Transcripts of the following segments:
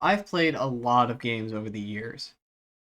I've played a lot of games over the years,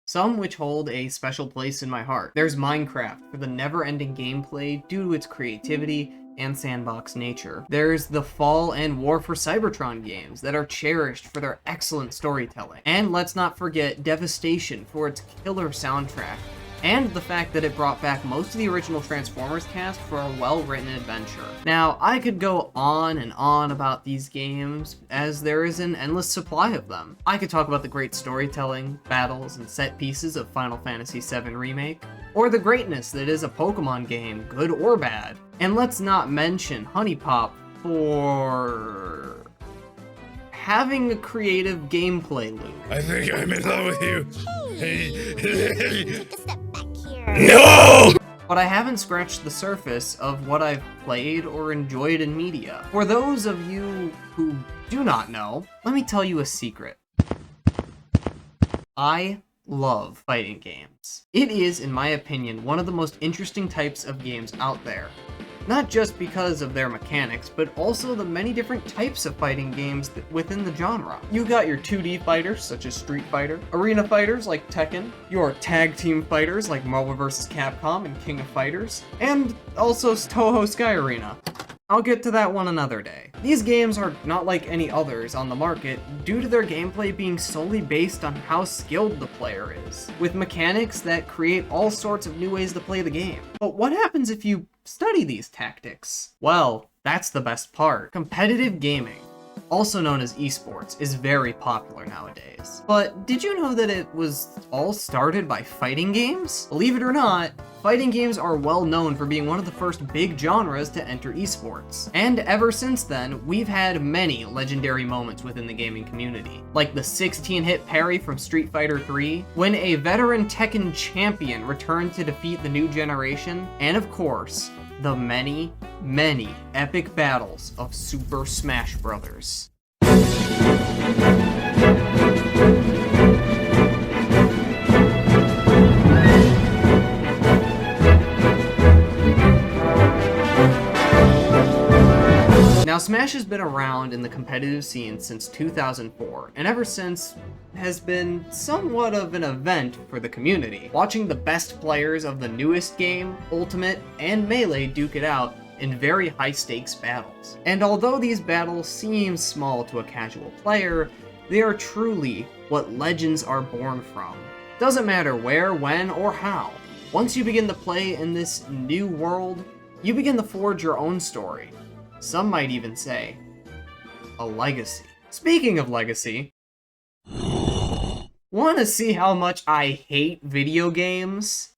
some which hold a special place in my heart. There's Minecraft for the never-ending gameplay due to its creativity and sandbox nature. There's the Fall and War for Cybertron games that are cherished for their excellent storytelling. And let's not forget Devastation for its killer soundtrack, and the fact that it brought back most of the original Transformers cast for a well-written adventure. Now, I could go on and on about these games, as there is an endless supply of them. I could talk about the great storytelling, battles, and set pieces of Final Fantasy VII Remake, or the greatness that is a Pokemon game, good or bad. And let's not mention Honey Pop for having a creative gameplay loop. I think I'm in love with you. Take a step back here. No! But I haven't scratched the surface of what I've played or enjoyed in media. For those of you who do not know, let me tell you a secret. I love fighting games. It is, in my opinion, one of the most interesting types of games out there. Not just because of their mechanics, but also the many different types of fighting games within the genre. You got your 2D fighters, such as Street Fighter, arena fighters like Tekken, your tag team fighters like Marvel vs. Capcom and King of Fighters, and also Toho Sky Arena. I'll get to that one another day. These games are not like any others on the market due to their gameplay being solely based on how skilled the player is, with mechanics that create all sorts of new ways to play the game. But what happens if you study these tactics? Well, that's the best part. Competitive gaming, also known as esports, is very popular nowadays. But did you know that it was all started by fighting games? Believe it or not, fighting games are well known for being one of the first big genres to enter esports. And ever since then, we've had many legendary moments within the gaming community, like the 16-hit parry from Street Fighter 3, when a veteran Tekken champion returned to defeat the new generation, and of course, the many, many epic battles of Super Smash Bros. Now, Smash has been around in the competitive scene since 2004, and ever since has been somewhat of an event for the community. Watching the best players of the newest game, Ultimate, and Melee duke it out in very high-stakes battles. And although these battles seem small to a casual player, they are truly what legends are born from. Doesn't matter where, when, or how. Once you begin to play in this new world, you begin to forge your own story. Some might even say, a legacy. Speaking of legacy, wanna see how much I hate video games?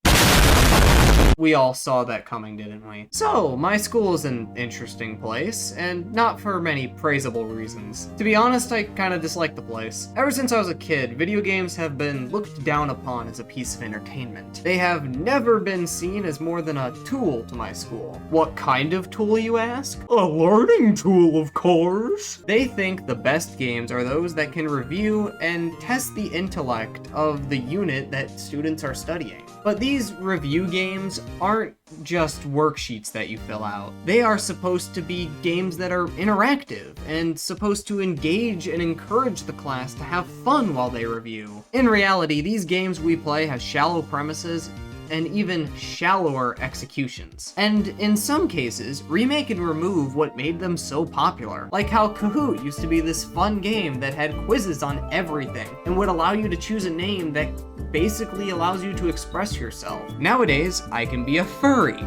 We all saw that coming, didn't we? So, my school is an interesting place, and not for many praisable reasons. To be honest, I kinda dislike the place. Ever since I was a kid, video games have been looked down upon as a piece of entertainment. They have never been seen as more than a tool to my school. What kind of tool, you ask? A learning tool, of course! They think the best games are those that can review and test the intellect of the unit that students are studying. But these review games aren't just worksheets that you fill out. They are supposed to be games that are interactive and supposed to engage and encourage the class to have fun while they review. In reality, these games we play have shallow premises and even shallower executions. And in some cases, remake and remove what made them so popular. Like how Kahoot used to be this fun game that had quizzes on everything and would allow you to choose a name that basically allows you to express yourself. Nowadays, I can be a furry.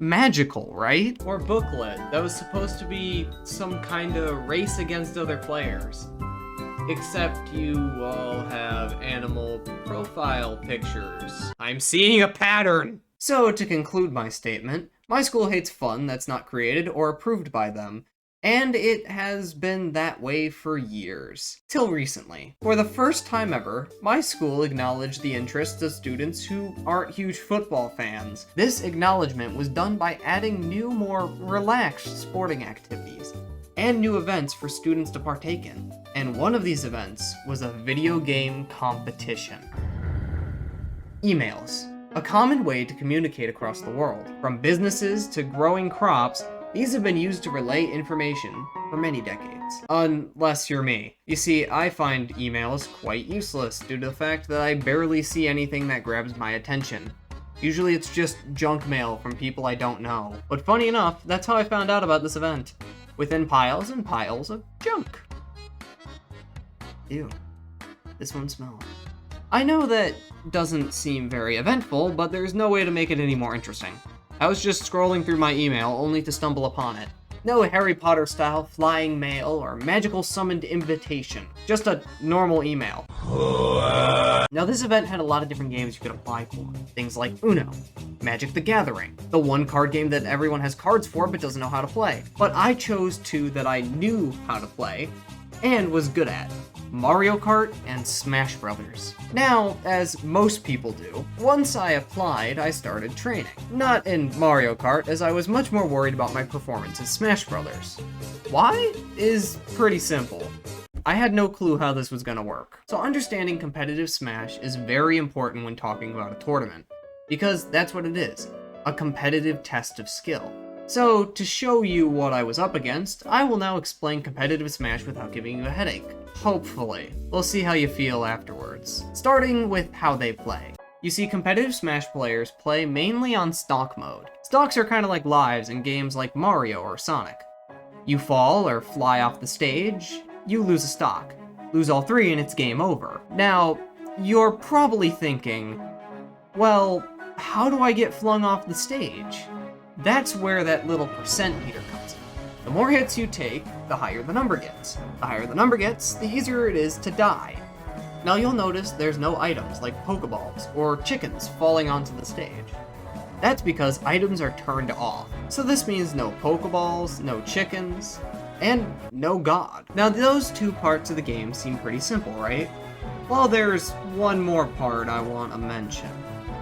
Magical, right? Or booklet that was supposed to be some kind of race against other players. Except you all have animal profile pictures. I'm seeing a pattern! So, to conclude my statement, my school hates fun that's not created or approved by them, and it has been that way for years. Till recently. For the first time ever, my school acknowledged the interests of students who aren't huge football fans. This acknowledgement was done by adding new, more relaxed sporting activities, and new events for students to partake in. And one of these events was a video game competition. Emails. A common way to communicate across the world. From businesses to growing crops, these have been used to relay information for many decades. Unless you're me. You see, I find emails quite useless due to the fact that I barely see anything that grabs my attention. Usually it's just junk mail from people I don't know. But funny enough, that's how I found out about this event. Within piles and piles of junk. Ew. This one smells. I know that doesn't seem very eventful, but there's no way to make it any more interesting. I was just scrolling through my email only to stumble upon it. No Harry Potter style flying mail or magical summoned invitation. Just a normal email. Now this event had a lot of different games you could apply for. Things like Uno, Magic the Gathering, the one card game that everyone has cards for but doesn't know how to play. But I chose two that I knew how to play and was good at. Mario Kart and Smash Brothers. Now, as most people do, once I applied, I started training. Not in Mario Kart, as I was much more worried about my performance in Smash Brothers. Why? Is pretty simple. I had no clue how this was gonna work. So understanding competitive Smash is very important when talking about a tournament, because that's what it is, a competitive test of skill. So, to show you what I was up against, I will now explain competitive Smash without giving you a headache. Hopefully. We'll see how you feel afterwards. Starting with how they play. You see, competitive Smash players play mainly on stock mode. Stocks are kind of like lives in games like Mario or Sonic. You fall or fly off the stage, you lose a stock. Lose all three and it's game over. Now, you're probably thinking, well, how do I get flung off the stage? That's where that little percent meter comes in. The more hits you take, the higher the number gets. The higher the number gets, the easier it is to die. Now you'll notice there's no items like Pokeballs or chickens falling onto the stage. That's because items are turned off. So this means no Pokeballs, no chickens, and no God. Now those two parts of the game seem pretty simple, right? Well, there's one more part I want to mention,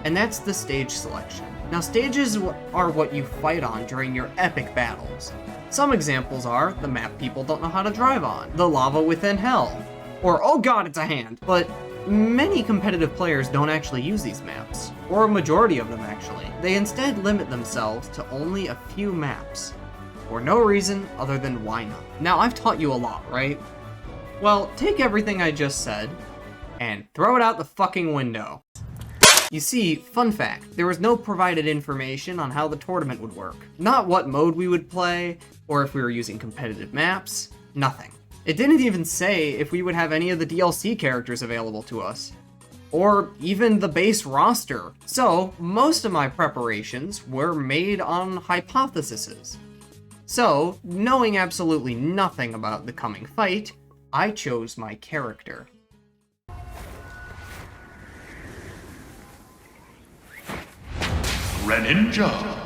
and that's the stage selection. Now stages are what you fight on during your epic battles. Some examples are the map people don't know how to drive on, the lava within hell, or oh god, it's a hand. But many competitive players don't actually use these maps, or a majority of them actually. They instead limit themselves to only a few maps, for no reason other than why not. Now I've taught you a lot, right? Well, take everything I just said and throw it out the fucking window. You see, fun fact, there was no provided information on how the tournament would work. Not what mode we would play, or if we were using competitive maps, nothing. It didn't even say if we would have any of the DLC characters available to us, or even the base roster. So, most of my preparations were made on hypotheses. So, knowing absolutely nothing about the coming fight, I chose my character. Greninja.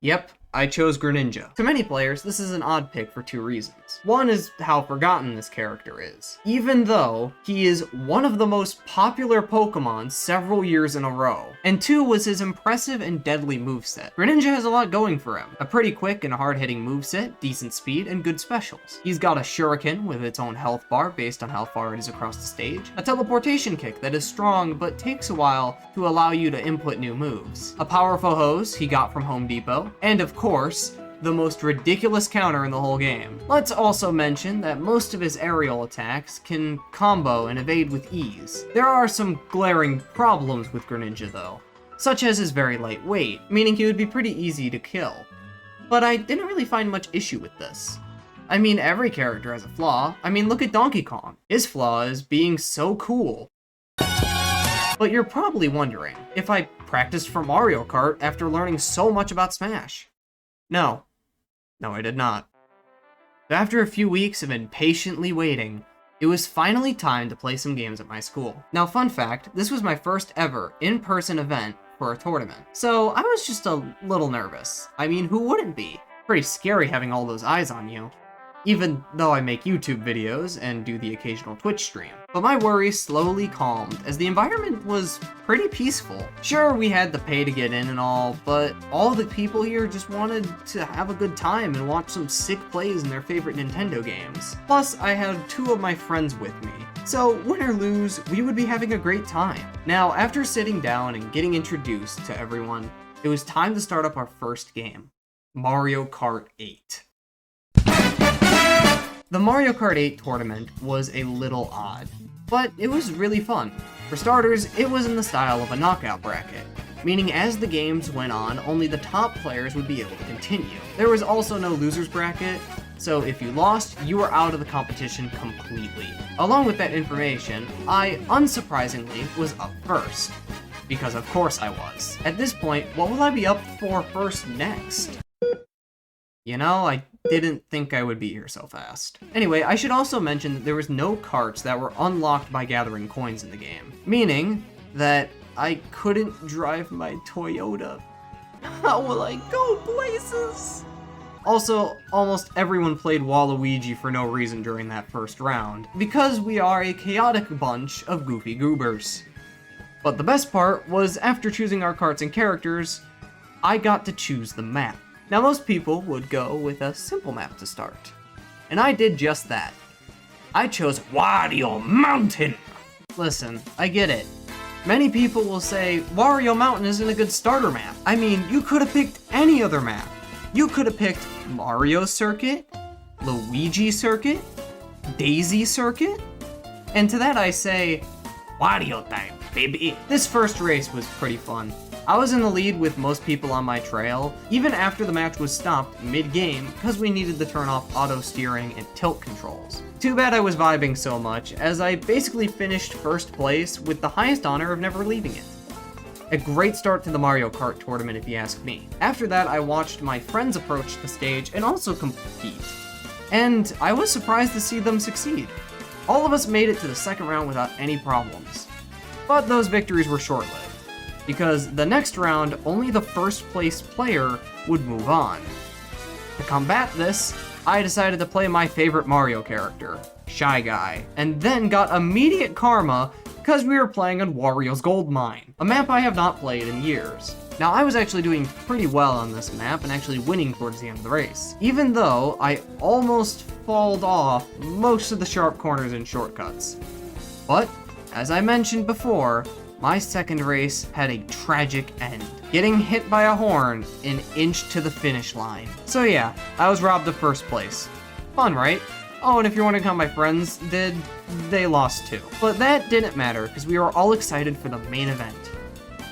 Yep, I chose Greninja. To many players, this is an odd pick for two reasons. One is how forgotten this character is, even though he is one of the most popular Pokemon several years in a row. And two was his impressive and deadly moveset. Greninja has a lot going for him. A pretty quick and hard-hitting moveset, decent speed, and good specials. He's got a Shuriken with its own health bar based on how far it is across the stage, a teleportation kick that is strong but takes a while to allow you to input new moves, a powerful hose he got from Home Depot, and of course, the most ridiculous counter in the whole game. Let's also mention that most of his aerial attacks can combo and evade with ease. There are some glaring problems with Greninja though, such as his very lightweight, meaning he would be pretty easy to kill. But I didn't really find much issue with this. I mean, every character has a flaw. I mean, look at Donkey Kong. His flaw is being so cool. But you're probably wondering if I practiced for Mario Kart after learning so much about Smash. No, I did not. After a few weeks of impatiently waiting, it was finally time to play some games at my school. Now, fun fact, this was my first ever in-person event for a tournament, so I was just a little nervous. I mean, who wouldn't be? Pretty scary having all those eyes on you, even though I make YouTube videos and do the occasional Twitch stream. But my worries slowly calmed as the environment was pretty peaceful. Sure, we had to pay to get in and all, but all the people here just wanted to have a good time and watch some sick plays in their favorite Nintendo games. Plus, I had two of my friends with me. So, win or lose, we would be having a great time. Now, after sitting down and getting introduced to everyone, it was time to start up our first game, Mario Kart 8. The Mario Kart 8 tournament was a little odd, but it was really fun. For starters, it was in the style of a knockout bracket, meaning as the games went on, only the top players would be able to continue. There was also no losers bracket, so if you lost, you were out of the competition completely. Along with that information, I, unsurprisingly, was up first. Because of course I was. At this point, what will I be up for first next? You know, I didn't think I would be here so fast. Anyway, I should also mention that there was no carts that were unlocked by gathering coins in the game. Meaning that I couldn't drive my Toyota. How will I go places? Also, almost everyone played Waluigi for no reason during that first round, because we are a chaotic bunch of goofy goobers. But the best part was after choosing our carts and characters, I got to choose the map. Now most people would go with a simple map to start, and I did just that. I chose Wario Mountain! Listen, I get it. Many people will say, Wario Mountain isn't a good starter map. I mean, you could have picked any other map. You could have picked Mario Circuit, Luigi Circuit, Daisy Circuit, and to that I say, Wario time, baby. This first race was pretty fun. I was in the lead with most people on my trail, even after the match was stopped mid-game because we needed to turn off auto steering and tilt controls. Too bad I was vibing so much, as I basically finished first place with the highest honor of never leaving it. A great start to the Mario Kart tournament if you ask me. After that, I watched my friends approach the stage and also compete. And I was surprised to see them succeed. All of us made it to the second round without any problems. But those victories were short-lived, because the next round, only the first place player would move on. To combat this, I decided to play my favorite Mario character, Shy Guy, and then got immediate karma because we were playing on Wario's Gold Mine, a map I have not played in years. Now, I was actually doing pretty well on this map and actually winning towards the end of the race, even though I almost falled off most of the sharp corners and shortcuts. But, as I mentioned before, my second race had a tragic end, getting hit by a horn an inch to the finish line. So yeah, I was robbed of first place. Fun, right? Oh, and if you're wondering how my friends did, they lost too. But that didn't matter, because we were all excited for the main event,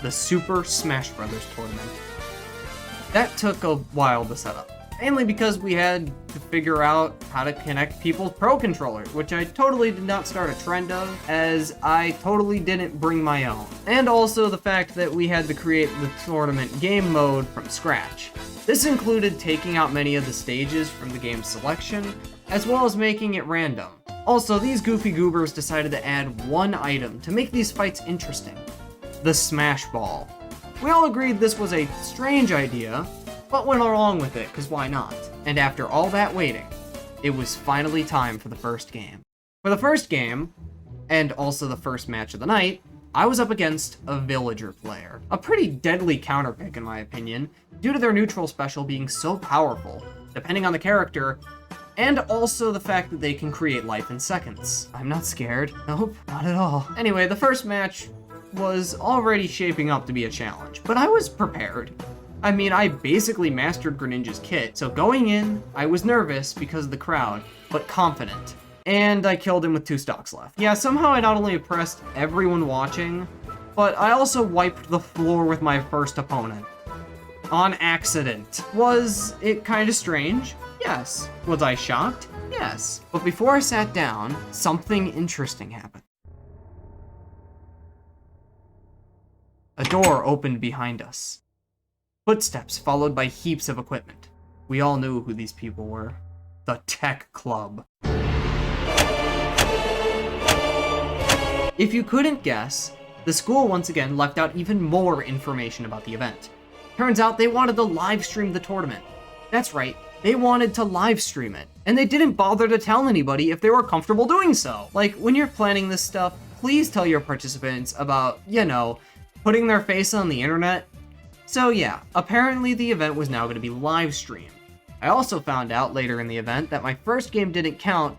the Super Smash Bros. Tournament. That took a while to set up, mainly because we had to figure out how to connect people's Pro Controllers, which I totally did not start a trend of, as I totally didn't bring my own. And also the fact that we had to create the tournament game mode from scratch. This included taking out many of the stages from the game's selection, as well as making it random. Also, these goofy goobers decided to add one item to make these fights interesting: the Smash Ball. We all agreed this was a strange idea, but went along with it, cause why not? And after all that waiting, it was finally time for the first game. For the first game, and also the first match of the night, I was up against a villager player. A pretty deadly counterpick in my opinion, due to their neutral special being so powerful, depending on the character, and also the fact that they can create life in seconds. I'm not scared. Nope, not at all. Anyway, the first match was already shaping up to be a challenge, but I was prepared. I mean, I basically mastered Greninja's kit, so going in, I was nervous because of the crowd, but confident. And I killed him with 2 stocks left. Yeah, somehow I not only impressed everyone watching, but I also wiped the floor with my first opponent. On accident. Was it kind of strange? Yes. Was I shocked? Yes. But before I sat down, something interesting happened. A door opened behind us. Footsteps followed by heaps of equipment. We all knew who these people were. The Tech Club. If you couldn't guess, the school once again left out even more information about the event. Turns out they wanted to live stream the tournament. That's right, they wanted to live stream it. And they didn't bother to tell anybody if they were comfortable doing so. Like, when you're planning this stuff, please tell your participants about, you know, putting their face on the internet. So yeah, apparently the event was now going to be live streamed. I also found out later in the event that my first game didn't count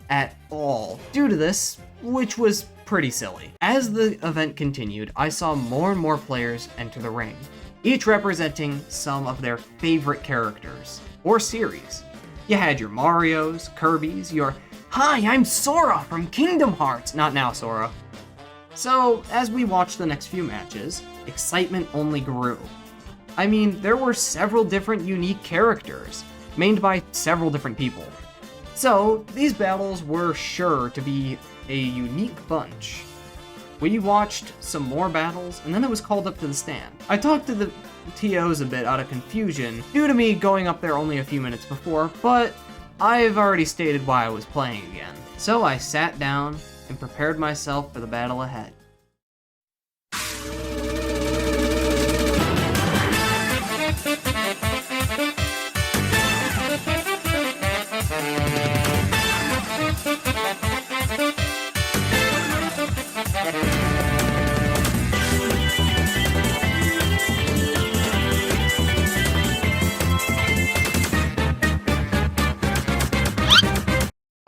at all due to this, which was pretty silly. As the event continued, I saw more and more players enter the ring, each representing some of their favorite characters or series. You had your Marios, Kirby's, your "Hi, I'm Sora from Kingdom Hearts." Not now, Sora. So, as we watched the next few matches, excitement only grew. I mean, there were several different unique characters, mained by several different people. So, these battles were sure to be a unique bunch. We watched some more battles, and then it was called up to the stand. I talked to the TOs a bit out of confusion, due to me going up there only a few minutes before, but I've already stated why I was playing again. So I sat down and prepared myself for the battle ahead.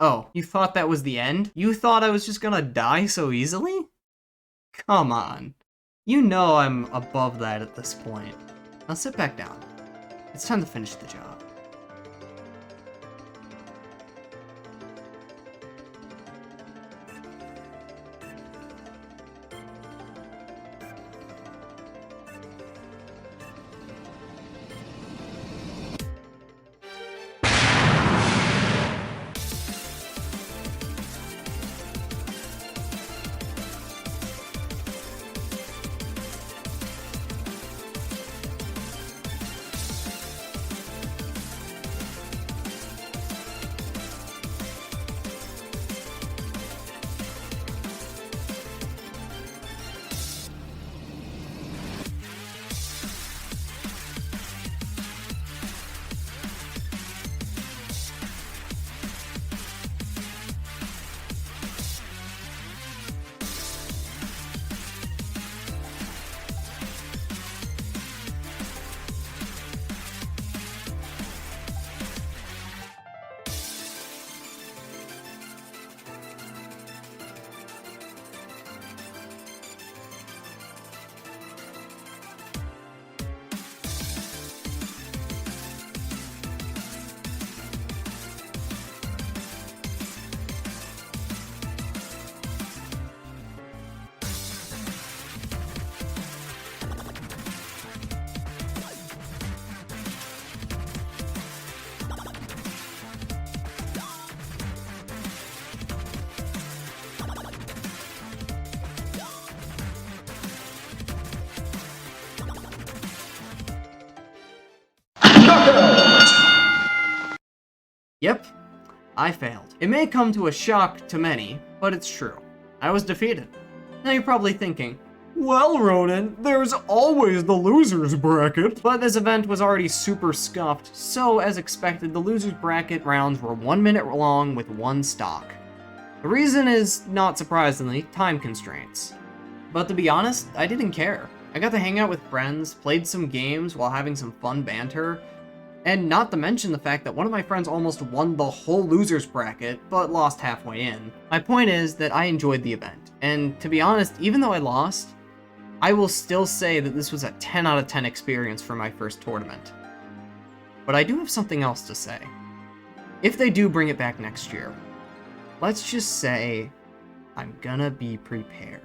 Oh, you thought that was the end? You thought I was just gonna die so easily? Come on. You know I'm above that at this point. Now sit back down. It's time to finish the job. Yep, I failed. It may come to a shock to many, but it's true. I was defeated. Now you're probably thinking, well, Ronin, there's always the loser's bracket. But this event was already super scuffed, so as expected, the loser's bracket rounds were 1 minute long with one stock. The reason is, not surprisingly, time constraints. But to be honest, I didn't care. I got to hang out with friends, played some games while having some fun banter, and not to mention the fact that one of my friends almost won the whole loser's bracket, but lost halfway in. My point is that I enjoyed the event, and to be honest, even though I lost, I will still say that this was a 10 out of 10 experience for my first tournament. But I do have something else to say. If they do bring it back next year, let's just say I'm gonna be prepared.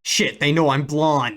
Shit, they know I'm blonde.